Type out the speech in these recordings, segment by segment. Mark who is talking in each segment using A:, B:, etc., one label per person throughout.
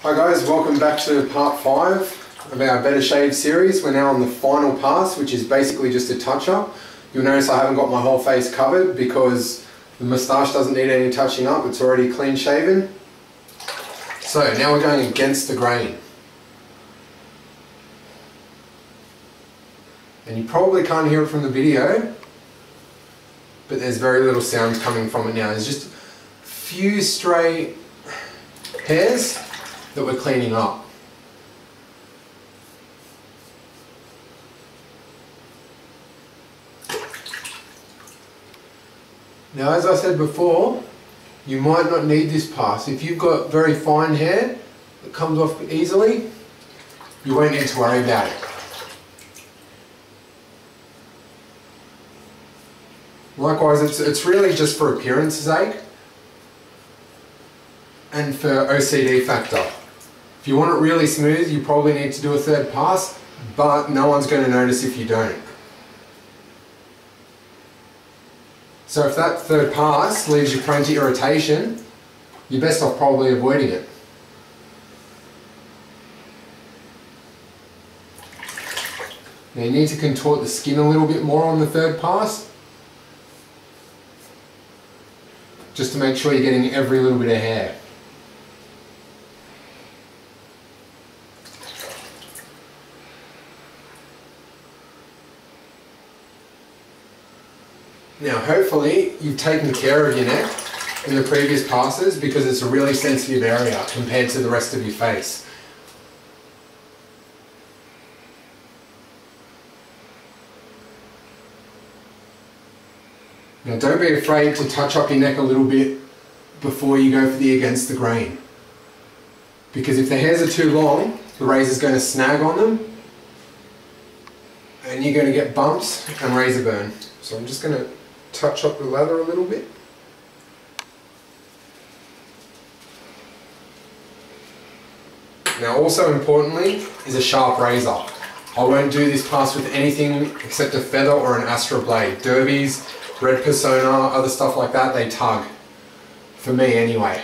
A: Hi guys, welcome back to part 5 of our Better Shave series. We're now on the final pass, which is basically just a touch-up. You'll notice I haven't got my whole face covered because the moustache doesn't need any touching up, it's already clean shaven. So now we're going against the grain. And you probably can't hear it from the video, but there's very little sound coming from it now. There's just a few stray hairs that we're cleaning up. Now, as I said before, you might not need this pass. If you've got very fine hair that comes off easily, you won't need to worry about it. Likewise, it's really just for appearance's sake and for OCD factor. If you want it really smooth, you probably need to do a third pass, but no one's going to notice if you don't. So if that third pass leaves you prone to irritation, you're best off probably avoiding it. Now you need to contort the skin a little bit more on the third pass, just to make sure you're getting every little bit of hair. Now hopefully you've taken care of your neck in the previous passes because it's a really sensitive area compared to the rest of your face. Now don't be afraid to touch up your neck a little bit before you go for the against the grain. Because if the hairs are too long, the razor's going to snag on them and you're going to get bumps and razor burn. So I'm just going to touch up the lather a little bit. Now also importantly is a sharp razor. I won't do this pass with anything except a feather or an Astra blade. Derbies, Red Persona, other stuff like that, they tug. For me anyway.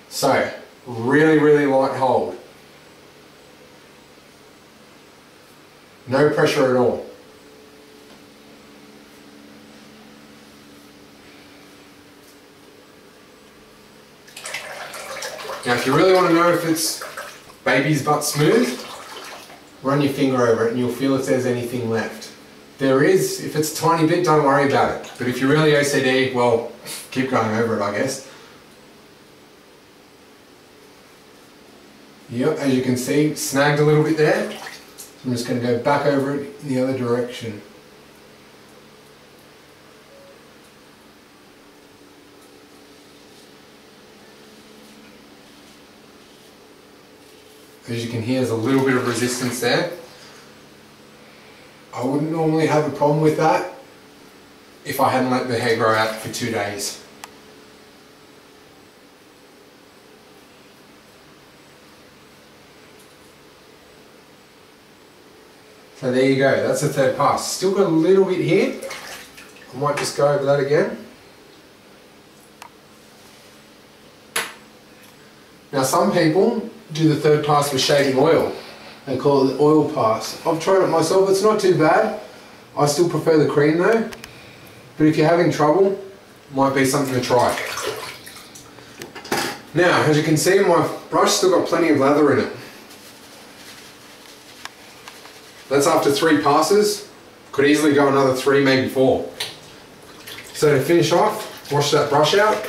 A: So, really light hold. No pressure at all. Now if you really want to know if it's baby's butt smooth, run your finger over it and you'll feel if there's anything left. There is. If it's a tiny bit, don't worry about it. But if you're really OCD, well, keep going over it, I guess. Yep, as you can see, snagged a little bit there. So I'm just going to go back over it in the other direction. As you can hear, there's a little bit of resistance there. I wouldn't normally have a problem with that if I hadn't let the hair grow out for 2 days. So there you go, that's the third pass. Still got a little bit here. I might just go over that again. Now some people do the third pass with shaving oil. They call it the oil pass. I've tried it myself, it's not too bad. I still prefer the cream though. But if you're having trouble, it might be something to try. Now, as you can see, my brush still got plenty of lather in it. That's after 3 passes. Could easily go another 3, maybe 4. So to finish off, wash that brush out.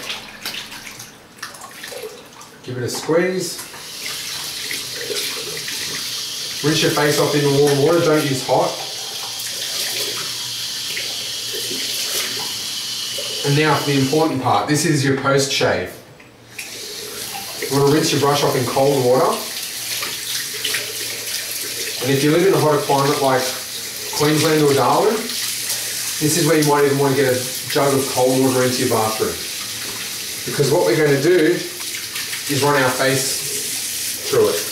A: Give it a squeeze. Rinse your face off in warm water, don't use hot. And now for the important part, this is your post shave. You want to rinse your brush off in cold water. And if you live in a hotter climate like Queensland or Darwin, this is where you might even want to get a jug of cold water into your bathroom. Because what we're going to do is run our face through it.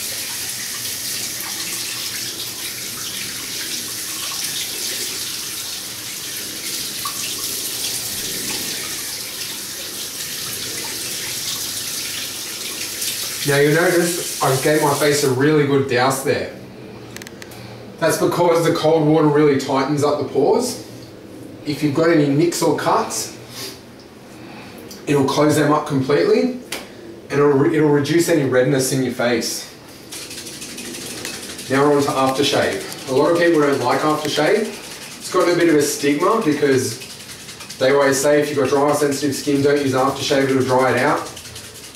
A: Now you'll notice I gave my face a really good douse there. That's because the cold water really tightens up the pores. If you've got any nicks or cuts, it'll close them up completely and it'll reduce any redness in your face. Now we're on to aftershave. A lot of people don't like aftershave. It's got a bit of a stigma because they always say if you've got dry or sensitive skin, don't use aftershave, it'll dry it out.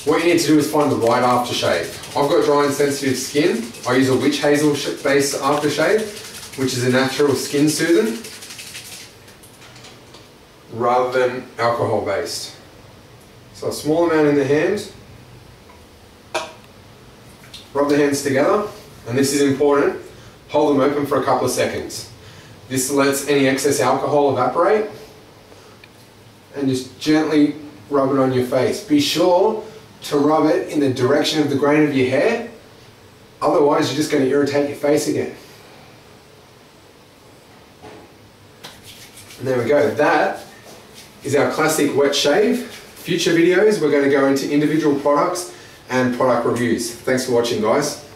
A: What you need to do is find the right aftershave. I've got dry and sensitive skin. I use a witch hazel based aftershave, which is a natural skin soother, rather than alcohol based. So a small amount in the hand. Rub the hands together, and this is important. Hold them open for a couple of seconds. This lets any excess alcohol evaporate, and just gently rub it on your face. Be sure to rub it in the direction of the grain of your hair, otherwise you're just going to irritate your face again. And there we go. That is our classic wet shave. Future videos we're going to go into individual products and product reviews. Thanks for watching, guys.